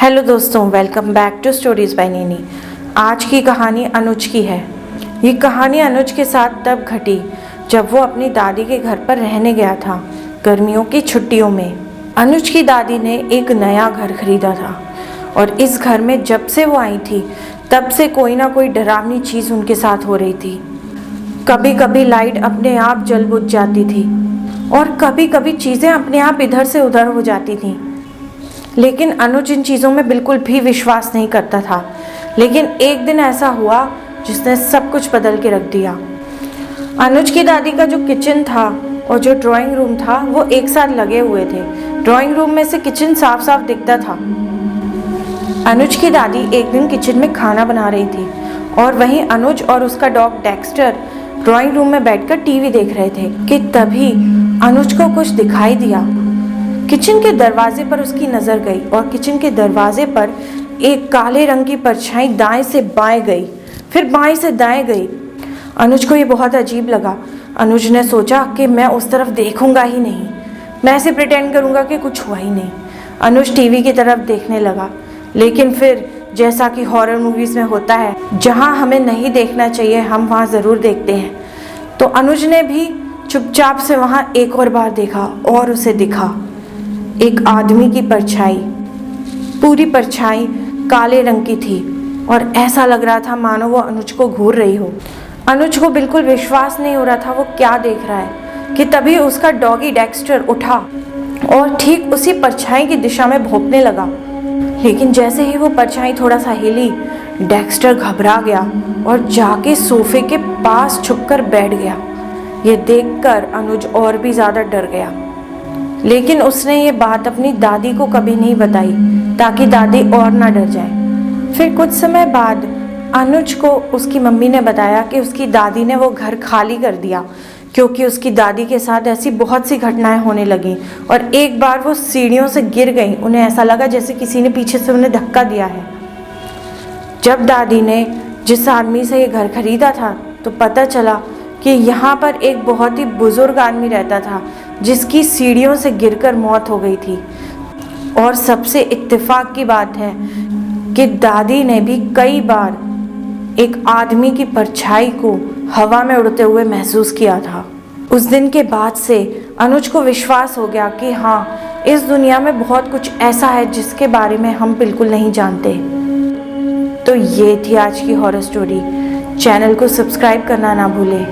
Hello दोस्तों, welcome back to stories by Nini. आज की कहानी अनुज की है। ये कहानी अनुज के साथ तब घटी जब वो अपनी दादी के घर पर रहने गया था गर्मियों की छुट्टियों में। अनुज की दादी ने एक नया घर खरीदा था और इस घर में जब से वो आई थी तब से कोई ना कोई डरावनी चीज़ उनके साथ हो रही थी। कभी कभी लाइट अपने आप जल बुझ जाती थी और कभी कभी चीज़ें अपने आप इधर से उधर हो जाती थीं। लेकिन अनुज इन चीज़ों में बिल्कुल भी विश्वास नहीं करता था। लेकिन एक दिन ऐसा हुआ जिसने सब कुछ बदल के रख दिया। अनुज की दादी का जो किचन था और जो ड्राइंग रूम था वो एक साथ लगे हुए थे। ड्राइंग रूम में से किचन साफ साफ दिखता था। अनुज की दादी एक दिन किचन में खाना बना रही थी और वहीं अनुज और उसका डॉग डेक्स्टर ड्राइंग रूम में बैठकर टीवी देख रहे थे कि तभी अनुज को कुछ दिखाई दिया। किचन के दरवाजे पर उसकी नज़र गई और किचन के दरवाजे पर एक काले रंग की परछाई दाएं से बाएं गई, फिर बाएं से दाएं गई। अनुज को ये बहुत अजीब लगा। अनुज ने सोचा कि मैं उस तरफ देखूंगा ही नहीं, मैं ऐसे प्रिटेंड करूंगा कि कुछ हुआ ही नहीं। अनुज टीवी की तरफ देखने लगा, लेकिन फिर जैसा कि हॉरर मूवीज़ में होता है, जहां हमें नहीं देखना चाहिए हम वहां ज़रूर देखते हैं। तो अनुज ने भी चुपचाप से वहां एक और बार देखा और उसे दिखा एक आदमी की परछाई। पूरी परछाई काले रंग की थी और ऐसा लग रहा था मानो वो अनुज को घूर रही हो। अनुज को बिल्कुल विश्वास नहीं हो रहा था वो क्या देख रहा है कि तभी उसका डॉगी डेक्स्टर उठा और ठीक उसी परछाई की दिशा में भौंकने लगा। लेकिन जैसे ही वो परछाई थोड़ा सा हिली, डेक्स्टर घबरा गया और जाके सोफे के पास छुपकर बैठ गया। ये देखकर अनुज और भी ज़्यादा डर गया। लेकिन उसने ये बात अपनी दादी को कभी नहीं बताई ताकि दादी और ना डर जाए। फिर कुछ समय बाद अनुज को उसकी मम्मी ने बताया कि उसकी दादी ने वो घर खाली कर दिया क्योंकि उसकी दादी के साथ ऐसी बहुत सी घटनाएं होने लगीं और एक बार वो सीढ़ियों से गिर गई। उन्हें ऐसा लगा जैसे किसी ने पीछे से उन्हें धक्का दिया है। जब दादी ने जिस आदमी से ये घर खरीदा था तो पता चला कि यहाँ पर एक बहुत ही बुजुर्ग आदमी रहता था जिसकी सीढ़ियों से गिरकर मौत हो गई थी। और सबसे इत्तेफाक की बात है कि दादी ने भी कई बार एक आदमी की परछाई को हवा में उड़ते हुए महसूस किया था। उस दिन के बाद से अनुज को विश्वास हो गया कि हाँ, इस दुनिया में बहुत कुछ ऐसा है जिसके बारे में हम बिल्कुल नहीं जानते। तो ये थी आज की हॉरर स्टोरी। चैनल को सब्सक्राइब करना ना भूलें।